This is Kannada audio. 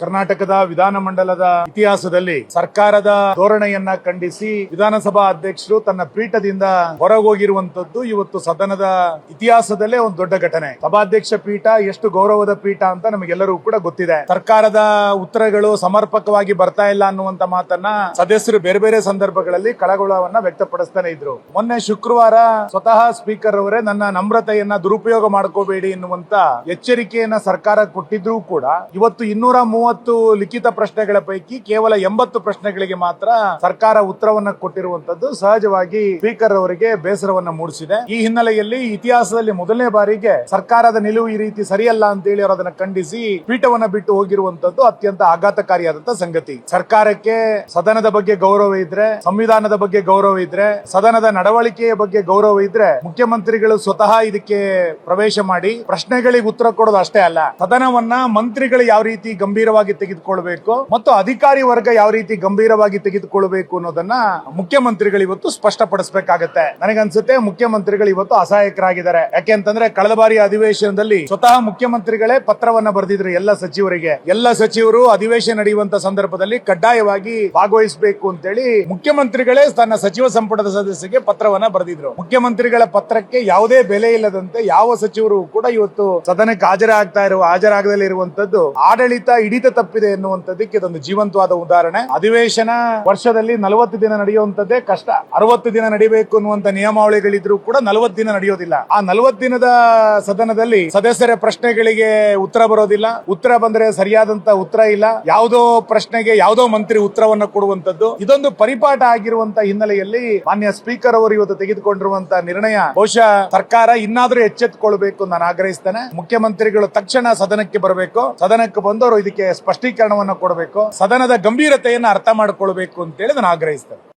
ಕರ್ನಾಟಕದ ವಿಧಾನಮಂಡಲದ ಇತಿಹಾಸದಲ್ಲಿ ಸರ್ಕಾರದ ಧೋರಣೆಯನ್ನ ಖಂಡಿಸಿ ವಿಧಾನಸಭಾ ಅಧ್ಯಕ್ಷರು ತನ್ನ ಪೀಠದಿಂದ ಹೊರಗೋಗಿರುವಂತದ್ದು ಇವತ್ತು ಸದನದ ಇತಿಹಾಸದಲ್ಲೇ ಒಂದು ದೊಡ್ಡ ಘಟನೆ. ಸಭಾಧ್ಯಕ್ಷ ಪೀಠ ಎಷ್ಟು ಗೌರವದ ಪೀಠ ಅಂತ ನಮಗೆಲ್ಲರೂ ಕೂಡ ಗೊತ್ತಿದೆ. ಸರ್ಕಾರದ ಉತ್ತರಗಳು ಸಮರ್ಪಕವಾಗಿ ಬರ್ತಾ ಇಲ್ಲ ಅನ್ನುವಂತ ಮಾತನ್ನ ಸದಸ್ಯರು ಬೇರೆ ಬೇರೆ ಸಂದರ್ಭಗಳಲ್ಲಿ ಕಳವಳವನ್ನ ವ್ಯಕ್ತಪಡಿಸ್ತಾನೆ ಇದ್ರು. ಮೊನ್ನೆ ಶುಕ್ರವಾರ ಸ್ವತಃ ಸ್ಪೀಕರ್ ಅವರೇ ನನ್ನ ನಮ್ರತೆಯನ್ನ ದುರುಪಯೋಗ ಮಾಡ್ಕೋಬೇಡಿ ಎನ್ನುವಂತ ಎಚ್ಚರಿಕೆಯನ್ನ ಸರ್ಕಾರ ಕೊಟ್ಟಿದ್ರೂ ಕೂಡ ಇವತ್ತು 230 ಲಿಖಿತ ಪ್ರಶ್ನೆಗಳ ಪೈಕಿ ಕೇವಲ 80 ಪ್ರಶ್ನೆಗಳಿಗೆ ಮಾತ್ರ ಸರ್ಕಾರ ಉತ್ತರವನ್ನ ಕೊಟ್ಟಿರುವಂತದ್ದು ಸಹಜವಾಗಿ ಸ್ಪೀಕರ್ ಅವರಿಗೆ ಬೇಸರವನ್ನ ಮೂಡಿಸಿದೆ. ಈ ಹಿನ್ನೆಲೆಯಲ್ಲಿ ಇತಿಹಾಸದಲ್ಲಿ ಮೊದಲನೇ ಬಾರಿಗೆ ಸರ್ಕಾರದ ನಿಲುವು ಈ ರೀತಿ ಸರಿಯಲ್ಲ ಅಂತ ಹೇಳಿ ಅವರು ಅದನ್ನ ಖಂಡಿಸಿ ಪೀಠವನ್ನ ಬಿಟ್ಟು ಹೋಗಿರುವಂತದ್ದು ಅತ್ಯಂತ ಆಘಾತಕಾರಿಯಾದಂತ ಸಂಗತಿ. ಸರ್ಕಾರಕ್ಕೆ ಸದನದ ಬಗ್ಗೆ ಗೌರವ ಇದ್ರೆ, ಸಂವಿಧಾನದ ಬಗ್ಗೆ ಗೌರವ ಇದ್ರೆ, ಸದನದ ನಡವಳಿಕೆಯ ಬಗ್ಗೆ ಗೌರವ ಇದ್ರೆ ಮುಖ್ಯಮಂತ್ರಿಗಳು ಸ್ವತಃ ಇದಕ್ಕೆ ಪ್ರವೇಶ ಮಾಡಿ ಪ್ರಶ್ನೆಗಳಿಗೆ ಉತ್ತರ ಕೊಡೋದು ಅಷ್ಟೇ ಅಲ್ಲ, ಸದನವನ್ನ ಮಂತ್ರಿಗಳು ಯಾವ ರೀತಿ ಗಂಭೀರವಾಗಿ ತೆಗೆದುಕೊಳ್ಬೇಕು ಮತ್ತು ಅಧಿಕಾರಿ ವರ್ಗ ಯಾವ ರೀತಿ ಗಂಭೀರವಾಗಿ ತೆಗೆದುಕೊಳ್ಬೇಕು ಅನ್ನೋದನ್ನ ಮುಖ್ಯಮಂತ್ರಿಗಳು ಇವತ್ತು ಸ್ಪಷ್ಟಪಡಿಸಬೇಕಾಗತ್ತೆ. ನನಗನ್ಸುತ್ತೆ ಮುಖ್ಯಮಂತ್ರಿಗಳು ಇವತ್ತು ಅಸಹಾಯಕರಾಗಿದ್ದಾರೆ. ಯಾಕೆಂತಂದ್ರೆ ಕಳೆದ ಬಾರಿ ಅಧಿವೇಶನದಲ್ಲಿ ಸ್ವತಃ ಮುಖ್ಯಮಂತ್ರಿಗಳೇ ಪತ್ರವನ್ನ ಬರೆದಿದ್ರು ಎಲ್ಲ ಸಚಿವರಿಗೆ. ಎಲ್ಲ ಸಚಿವರು ಅಧಿವೇಶನ ನಡೆಯುವಂತ ಸಂದರ್ಭದಲ್ಲಿ ಕಡ್ಡಾಯವಾಗಿ ಭಾಗವಹಿಸಬೇಕು ಅಂತೇಳಿ ಮುಖ್ಯಮಂತ್ರಿಗಳೇ ತನ್ನ ಸಚಿವ ಸಂಪುಟದ ಸದಸ್ಯರಿಗೆ ಪತ್ರವನ್ನ ಬರೆದಿದ್ರು. ಮುಖ್ಯಮಂತ್ರಿಗಳ ಪತ್ರಕ್ಕೆ ಯಾವುದೇ ಬೆಲೆ ಇಲ್ಲದಂತೆ ಯಾವ ಸಚಿವರು ಕೂಡ ಇವತ್ತು ಸದನಕ್ಕೆ ಹಾಜರಾಗದಲ್ಲಿ ಇರುವಂತದ್ದು ಆಡಳಿತ ಹಿಡಿತ ತಪ್ಪಿದೆ ಎನ್ನುವಂತದ್ದಕ್ಕೆ ಇದೊಂದು ಜೀವಂತವಾದ ಉದಾಹರಣೆ. ಅಧಿವೇಶನ ವರ್ಷದಲ್ಲಿ 40 ದಿನ ನಡೆಯುವಂತದ್ದೇ ಕಷ್ಟ. 60 ದಿನ ನಡಿಬೇಕು ಅನ್ನುವಂತ ನಿಯಮಾವಳಿಗಳಿದ್ರು ಕೂಡ 40 ದಿನ ನಡೆಯೋದಿಲ್ಲ. ಆ 40 ದಿನದ ಸದನದಲ್ಲಿ ಸದಸ್ಯರ ಪ್ರಶ್ನೆಗಳಿಗೆ ಉತ್ತರ ಬರೋದಿಲ್ಲ. ಉತ್ತರ ಬಂದ್ರೆ ಸರಿಯಾದಂತ ಉತ್ತರ ಇಲ್ಲ. ಯಾವುದೋ ಪ್ರಶ್ನೆಗೆ ಯಾವುದೋ ಮಂತ್ರಿ ಉತ್ತರವನ್ನ ಕೊಡುವಂತದ್ದು ಇದೊಂದು ಪರಿಪಾಠ ಆಗಿರುವಂತ ಹಿನ್ನೆಲೆಯಲ್ಲಿ ಮಾನ್ಯ ಸ್ಪೀಕರ್ ಅವರು ಇವತ್ತು ತೆಗೆದುಕೊಂಡಿರುವಂತಹ ನಿರ್ಣಯ ಬಹುಶಃ ಸರ್ಕಾರ ಇನ್ನಾದ್ರೂ ಎಚ್ಚೆತ್ತುಕೊಳ್ಬೇಕು ನಾನು ಆಗ್ರಹಿಸ್ತೇನೆ. ಮುಖ್ಯಮಂತ್ರಿಗಳು ತಕ್ಷಣ ಸದನಕ್ಕೆ ಬರಬೇಕು. ಸದನಕ್ಕೆ ಬಂದವರು ಇದಕ್ಕೆ ಸ್ಪಷ್ಟೀಕರಣವನ್ನು ಕೊಡಬೇಕು. ಸದನದ ಗಂಭೀರತೆಯನ್ನು ಅರ್ಥ ಮಾಡಿಕೊಳ್ಬೇಕು ಅಂತ ಹೇಳಿ ನಾನು ಆಗ್ರಹಿಸ್ತೇನೆ.